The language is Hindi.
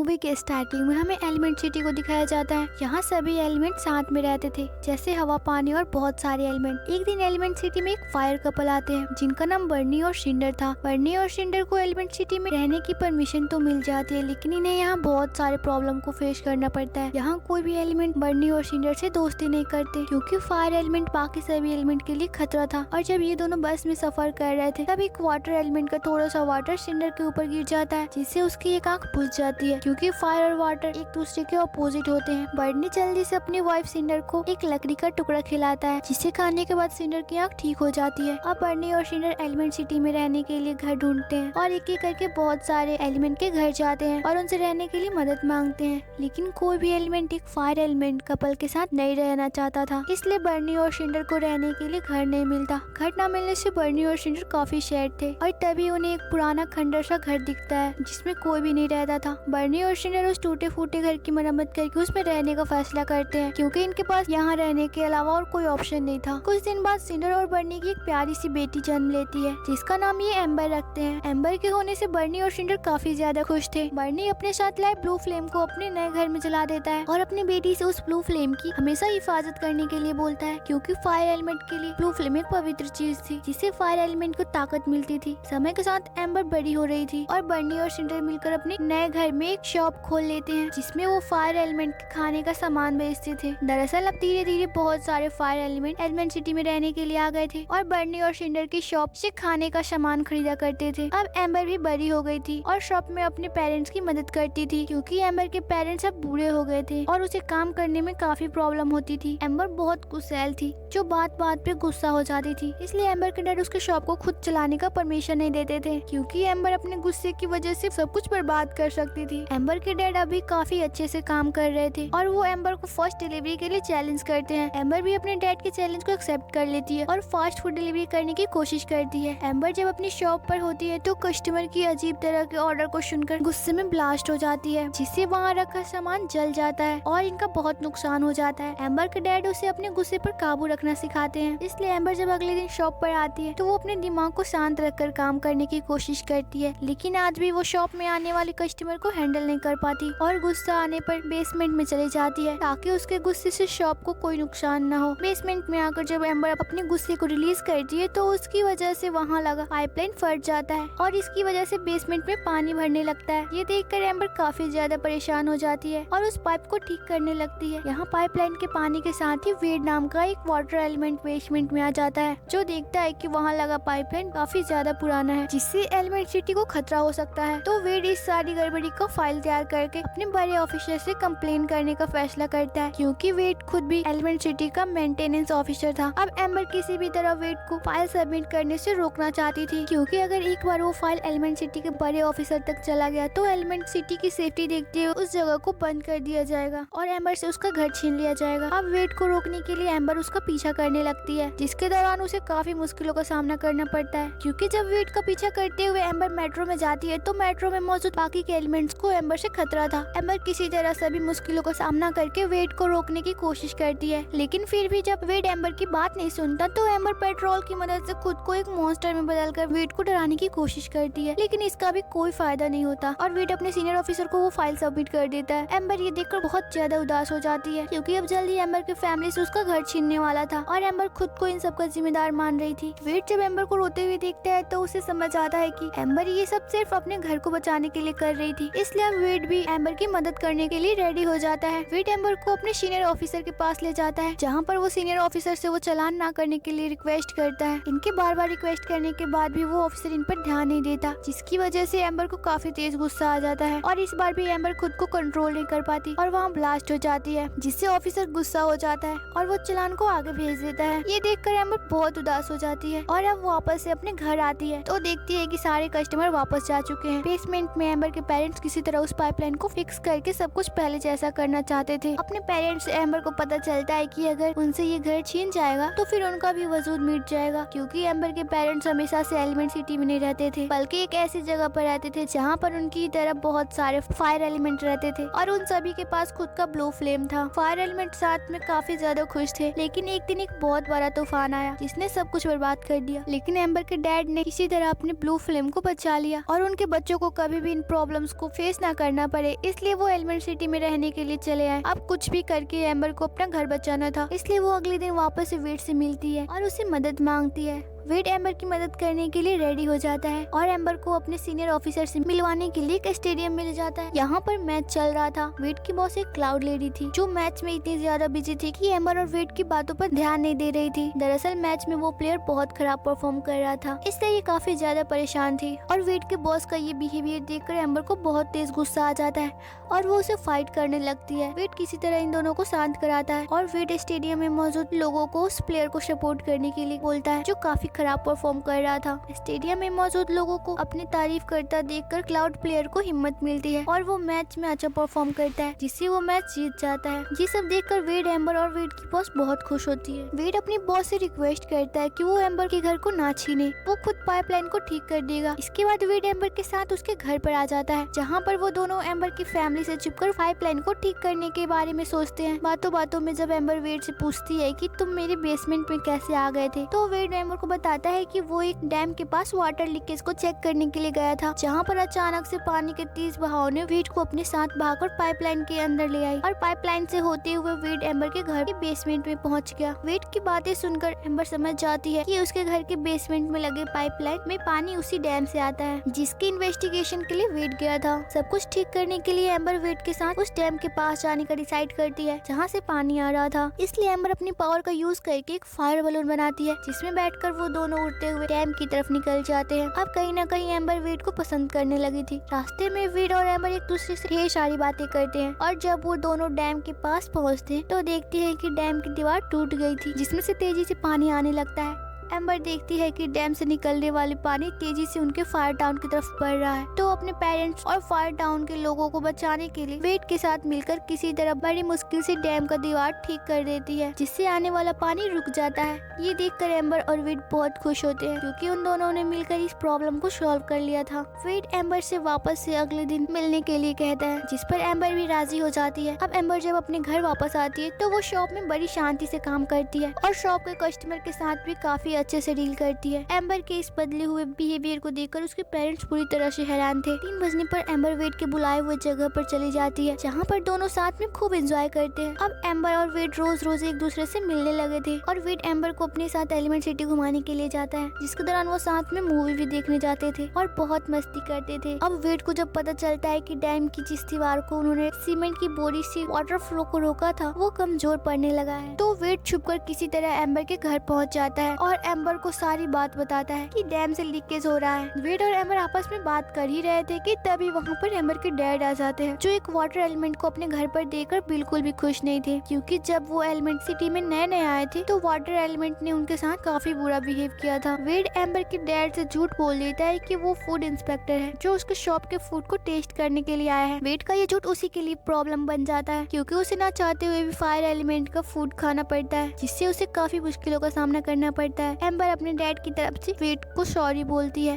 मूवी के स्टार्टिंग में हमें एलिमेंट सिटी को दिखाया जाता है। यहाँ सभी एलिमेंट साथ में रहते थे, जैसे हवा, पानी और बहुत सारे एलिमेंट। एक दिन एलिमेंट सिटी में एक फायर कपल आते हैं जिनका नाम बर्नी और शिंडर था। बर्नी और शिंडर को एलिमेंट सिटी में रहने की परमिशन तो मिल जाती है, लेकिन इन्हें यहाँ बहुत सारे प्रॉब्लम को फेस करना पड़ता है। यहाँ कोई भी एलिमेंट बर्नी और शिंडर से दोस्ती नहीं करते, क्योंकि फायर एलिमेंट बाकी सभी एलिमेंट के लिए खतरा था। और जब ये दोनों बस में सफर कर रहे थे, तब एक वाटर एलिमेंट का थोड़ा सा वाटर शिंडर के ऊपर गिर जाता है, जिससे उसकी एक आंख बुझ जाती है, क्योंकि फायर और वाटर एक दूसरे के अपोजिट होते हैं। बर्नी जल्दी से अपनी वाइफ शिंडर को एक लकड़ी का टुकड़ा खिलाता है, जिसे खाने के बाद शिंडर की आंख ठीक हो जाती है। अब बर्नी और शिंडर एलिमेंट सिटी में रहने के लिए घर ढूंढते हैं और एक एक करके बहुत सारे एलिमेंट के घर जाते हैं और उनसे रहने के लिए मदद मांगते हैं। लेकिन कोई भी एलिमेंट एक फायर एलिमेंट कपल के साथ नहीं रहना चाहता था, इसलिए बर्नी और शिंडर को रहने के लिए घर नहीं मिलता। घर न मिलने से बर्नी और शिंडर काफी सैड थे और तभी उन्हें एक पुराना खंडर सा घर दिखता है, जिसमें कोई भी नहीं रहता था। बर्नी और शिंडर उस टूटे फूटे घर की मरम्मत करके उसमें रहने का फैसला करते हैं, क्योंकि इनके पास यहाँ रहने के अलावा और कोई ऑप्शन नहीं था। कुछ दिन बाद शिंडर और बर्नी की एक प्यारी सी बेटी जन्म लेती है, जिसका नाम ये एम्बर रखते हैं। एम्बर के होने से बर्नी और शिंडर काफी ज्यादा खुश थे। बर्नी अपने साथ लाए ब्लू फ्लेम को अपने नए घर में जला देता है और अपनी बेटी से उस ब्लू फ्लेम की हमेशा हिफाजत करने के लिए बोलता है, क्योंकि फायर एलिमेंट के लिए ब्लू फ्लेम एक पवित्र चीज थी, जिससे फायर एलिमेंट को ताकत मिलती थी। समय के साथ एम्बर बड़ी हो रही थी और बर्नी और शिंडर मिलकर अपने नए घर में एक शॉप खोल लेते हैं, जिसमें वो फायर एलिमेंट के खाने का सामान बेचते थे। दरअसल अब धीरे धीरे बहुत सारे फायर एलिमेंट सिटी में रहने के लिए आ गए थे और बर्नी और शिंडर की शॉप से खाने का सामान खरीदा करते थे। अब एम्बर भी बड़ी हो गई थी और शॉप में अपने पेरेंट्स की मदद करती थी, क्योंकि एम्बर के पेरेंट्स अब बूढ़े हो गए थे और उसे काम करने में काफी प्रॉब्लम होती थी। एम्बर बहुत गुस्सैल थी, जो बात बात पे गुस्सा हो जाती थी, इसलिए एम्बर के डैड उसके शॉप को खुद चलाने का परमिशन नहीं देते थे, क्योंकि एम्बर अपने गुस्से की वजह से सब कुछ बर्बाद कर सकती थी। एम्बर के डैड अभी काफी अच्छे से काम कर रहे थे और वो एम्बर को फास्ट डिलीवरी के लिए चैलेंज करते हैं। एम्बर भी अपने डैड के चैलेंज को एक्सेप्ट कर लेती है और फास्ट फूड डिलीवरी करने की कोशिश करती है। एम्बर जब अपनी शॉप पर होती है तो कस्टमर की अजीब तरह के ऑर्डर को सुनकर गुस्से में ब्लास्ट हो जाती है, जिससे वहाँ रखा सामान जल जाता है और इनका बहुत नुकसान हो जाता है। एम्बर के डैड उसे अपने गुस्से पर काबू रखना सिखाते हैं, इसलिए एम्बर जब अगले दिन शॉप पर आती है तो वो अपने दिमाग को शांत रखकर काम करने की कोशिश करती है। लेकिन आज भी वो शॉप में आने वाले कस्टमर को हैंडल नहीं कर पाती और गुस्सा आने पर बेसमेंट में चली जाती है, ताकि उसके गुस्से से शॉप को कोई नुकसान न हो। बेसमेंट में आकर जब एम्बर अपने गुस्से को रिलीज करती है तो उसकी वजह से वहाँ लगा पाइपलाइन फट जाता है और इसकी वजह से बेसमेंट में पानी भरने लगता है। ये देखकर एम्बर काफी ज्यादा परेशान हो जाती है और उस पाइप को ठीक करने लगती है। यहाँ पाइपलाइन के पानी के साथ ही वेड नाम का एक वाटर एलिमेंट बेसमेंट में आ जाता है, जो देखता है कि वहाँ लगा पाइपलाइन काफी ज्यादा पुराना है, जिससे एलिमेंट सिटी को खतरा हो सकता है। तो वेड इस सारी गड़बड़ी का फाइल तैयार करके अपने बड़े ऑफिसर से कंप्लेन करने का फैसला करता है, क्योंकि वेड खुद भी एलिमेंट सिटी का मेंटेनेंस ऑफिसर था। अब एम्बर किसी भी तरह वेड को फाइल सबमिट करने से रोकना चाहती थी, क्योंकि अगर एक बार वो फाइल एलिमेंट सिटी के बड़े ऑफिसर तक चला गया तो एलिमेंट सिटी की सेफ्टी देखते हुए उस जगह को बंद कर दिया जाएगा और एम्बर से उसका घर छीन लिया जाएगा। अब वेड को रोकने के लिए एम्बर उसका पीछा करने लगती है, जिसके दौरान उसे काफी मुश्किलों का सामना करना पड़ता है, क्योंकि जब वेड का पीछा करते हुए एम्बर मेट्रो में जाती है तो मेट्रो में मौजूद बाकी के एलिमेंट्स को एम्बर से खतरा था। एम्बर किसी तरह सभी मुश्किलों का सामना करके वेड को रोकने की कोशिश करती है, लेकिन फिर भी जब वेड एम्बर की बात नहीं सुनता तो एम्बर पेट्रोल की मदद से खुद को एक मॉन्स्टर में बदलकर वेड को डराने की कोशिश करती है, लेकिन इसका भी कोई फायदा नहीं होता और वेड अपने सीनियर ऑफिसर को वो फाइल सबमिट कर देता है। एम्बर ये देखकर बहुत ज्यादा उदास हो जाती है, क्योंकि अब जल्दी एम्बर की फैमिली से उसका घर छीनने वाला था और एम्बर खुद को इन सब का जिम्मेदार मान रही थी। वेड जब एम्बर को रोते हुए देखता है तो उसे समझ आता है कि एम्बर ये सब सिर्फ अपने घर को बचाने के लिए कर रही थी, इसलिए अब वेड भी एम्बर की मदद करने के लिए रेडी हो जाता है। वेड एम्बर को अपने सीनियर ऑफिसर के पास ले जाता है, जहाँ पर वो सीनियर ऑफिसर से वो चालान ना करने के लिए रिक्वेस्ट करता है। इनके बार बार रिक्वेस्ट करने के बाद भी वो ऑफिसर इन पर ध्यान नहीं देता, जिसकी वजह से एम्बर को काफी तेज गुस्सा आ जाता है और इस बार भी एम्बर खुद को कंट्रोल नहीं कर पाती और वहाँ ब्लास्ट हो जाती है, जिससे ऑफिसर गुस्सा हो जाता है और वो चालान को आगे भेज देता है। ये देखकर एम्बर बहुत उदास हो जाती है और अब वापस से अपने घर आती है तो देखती है कि सारे कस्टमर वापस जा चुके हैं। बेसमेंट में एम्बर के पेरेंट्स किसी तरह उस पाइपलाइन को फिक्स करके सब कुछ पहले जैसा करना चाहते थे। अपने पेरेंट्स से एम्बर को पता चलता है कि अगर उनसे ये घर छीन जाएगा तो फिर उनका भी वजूद मिट जाएगा, क्योंकि एम्बर के पेरेंट्स हमेशा से एलिमेंट सिटी में नहीं रहते थे, बल्कि एक ऐसी जगह पर रहते थे जहाँ पर उनकी तरफ बहुत सारे फायर एलिमेंट रहते थे और उन सभी के पास खुद का ब्लू फ्लेम था। फायर एलिमेंट साथ में काफी ज्यादा खुश थे, लेकिन एक दिन एक बहुत बड़ा तूफान आया जिसने सब कुछ बर्बाद कर दिया। लेकिन एम्बर के डैड ने किसी तरह अपने ब्लू फ्लेम को बचा लिया और उनके बच्चों को कभी भी इन प्रॉब्लम्स को फेस ना ना करना पड़े, इसलिए वो एलिमेंट सिटी में रहने के लिए चले आए। अब कुछ भी करके एम्बर को अपना घर बचाना था, इसलिए वो अगले दिन वापस से वेड से मिलती है और उससे मदद मांगती है। वेड एम्बर की मदद करने के लिए रेडी हो जाता है और एम्बर को अपने सीनियर ऑफिसर से मिलवाने के लिए एक स्टेडियम में ले जाता है। यहाँ पर मैच चल रहा था। वेड की बॉस एक क्लाउड लेडी थी जो मैच में इतनी ज्यादा बिजी थी कि एम्बर और वेड की बातों पर ध्यान नहीं दे रही थी। दरअसल मैच में वो प्लेयर बहुत खराब परफॉर्म कर रहा था, इससे ये काफी ज्यादा परेशान थी और वेड के बॉस का ये बिहेवियर देखकर एम्बर को बहुत तेज गुस्सा आ जाता है और वो उसे फाइट करने लगती है। वेड किसी तरह इन दोनों को शांत कराता है और वेड स्टेडियम में मौजूद लोगों को उस प्लेयर को सपोर्ट करने के लिए बोलता है जो काफी खराब परफॉर्म कर रहा था। स्टेडियम में मौजूद लोगों को अपनी तारीफ करता देखकर क्लाउड प्लेयर को हिम्मत मिलती है और वो मैच में अच्छा परफॉर्म करता है, जिससे वो मैच जीत जाता है। ये सब देखकर वेड, एम्बर और वेड की बॉस बहुत खुश होती है। वेड अपनी बॉस से रिक्वेस्ट करता है कि वो एम्बर के घर को ना छीने, वो खुद पाइपलाइन को ठीक कर देगा। इसके बाद वेड एम्बर के साथ उसके घर पर आ जाता है, जहाँ पर वो दोनों एम्बर की फैमिली से छुपकर पाइपलाइन को ठीक करने के बारे में सोचते हैं। बातों बातों में जब एम्बर वेड से पूछती है कि तुम मेरे बेसमेंट में कैसे आ गए थे, तो वेड एम्बर को बताता है कि वो एक डैम के पास वाटर लीकेज को चेक करने के लिए गया था, जहाँ पर अचानक से पानी के तेज बहाव ने वेड को अपने साथ बहाकर पाइपलाइन के अंदर ले आई और पाइपलाइन से होते हुए वेड एम्बर के घर के बेसमेंट में पहुंच गया। वेड की बातें सुनकर एम्बर समझ जाती है कि उसके घर के बेसमेंट में लगे पाइपलाइन में पानी उसी डैम से आता है, जिसकी इन्वेस्टिगेशन के लिए वेड गया था। सब कुछ ठीक करने के लिए एम्बर वेड के साथ उस डैम के पास जाने का डिसाइड करती है जहाँ से पानी आ रहा था। इसलिए एम्बर अपनी पावर का यूज करके एक फायर बलून बनाती है, जिसमें बैठकर वो दोनों उड़ते हुए डैम की तरफ निकल जाते हैं। अब कहीं ना कहीं एम्बर वेड को पसंद करने लगी थी। रास्ते में वेड और एम्बर एक दूसरे से ढेर सारी बातें करते हैं और जब वो दोनों डैम के पास पहुंचते हैं तो देखती है कि डैम की दीवार टूट गई थी, जिसमें से तेजी से पानी आने लगता है। एम्बर देखती है कि डैम से निकलने वाले पानी तेजी से उनके फायर टाउन की तरफ बढ़ रहा है, तो अपने पेरेंट्स और फायर टाउन के लोगों को बचाने के लिए वेड के साथ मिलकर किसी तरह बड़ी मुश्किल से डैम का दीवार ठीक कर देती है, जिससे आने वाला पानी रुक जाता है। ये देखकर एम्बर और वेड बहुत खुश होते हैं क्योंकि उन दोनों ने मिलकर इस प्रॉब्लम को सॉल्व कर लिया था। वेड एम्बर से वापस से अगले दिन मिलने के लिए कहता है, जिस पर एम्बर भी राजी हो जाती है। अब एम्बर जब अपने घर वापस आती है तो वो शॉप में बड़ी शांति से काम करती है और शॉप के कस्टमर के साथ भी काफी अच्छे से डील करती है। एम्बर के इस बदले हुए बिहेवियर को देखकर उसके पेरेंट्स पूरी तरह से हैरान थे। 3 बजने पर एम्बर वेड के बुलाए हुए जगह पर चली जाती है, जहाँ पर दोनों साथ में खूब एंजॉय करते हैं। अब एम्बर और वेड रोज रोज एक दूसरे से मिलने लगे थे और वेड एम्बर को अपने साथ एलिमेंट सिटी घुमाने के लिए जाता है, जिसके दौरान वो साथ में मूवी भी देखने जाते थे और बहुत मस्ती करते थे। अब वेड को जब पता चलता है कि डैम की जिस दीवार को उन्होंने सीमेंट की बोरी से वाटर फ्लो को रोका था वो कमजोर पड़ने लगा है, तो वेड छुपकर किसी तरह एम्बर के घर पहुंच जाता है और एम्बर को सारी बात बताता है कि डैम से लीकेज हो रहा है। वेड और एम्बर आपस में बात कर ही रहे थे कि तभी वहाँ पर एम्बर के डैड आ जाते हैं, जो एक वाटर एलिमेंट को अपने घर पर देखकर बिल्कुल भी खुश नहीं थे, क्योंकि जब वो एलिमेंट सिटी में नए नए आए थे तो वाटर एलिमेंट ने उनके साथ काफी बुरा बिहेव किया था। वेड एम्बर के डैड से झूठ बोल देता है कि वो फूड इंस्पेक्टर है जो उसके शॉप के फूड को टेस्ट करने के लिए आया है। वेड का ये झूठ उसी के लिए प्रॉब्लम बन जाता है, क्योंकि उसे ना चाहते हुए भी फायर एलिमेंट का फूड खाना पड़ता है, जिससे उसे काफी मुश्किलों का सामना करना पड़ता है। एम्बर अपने डैड की तरफ से वेड को सॉरी बोलती है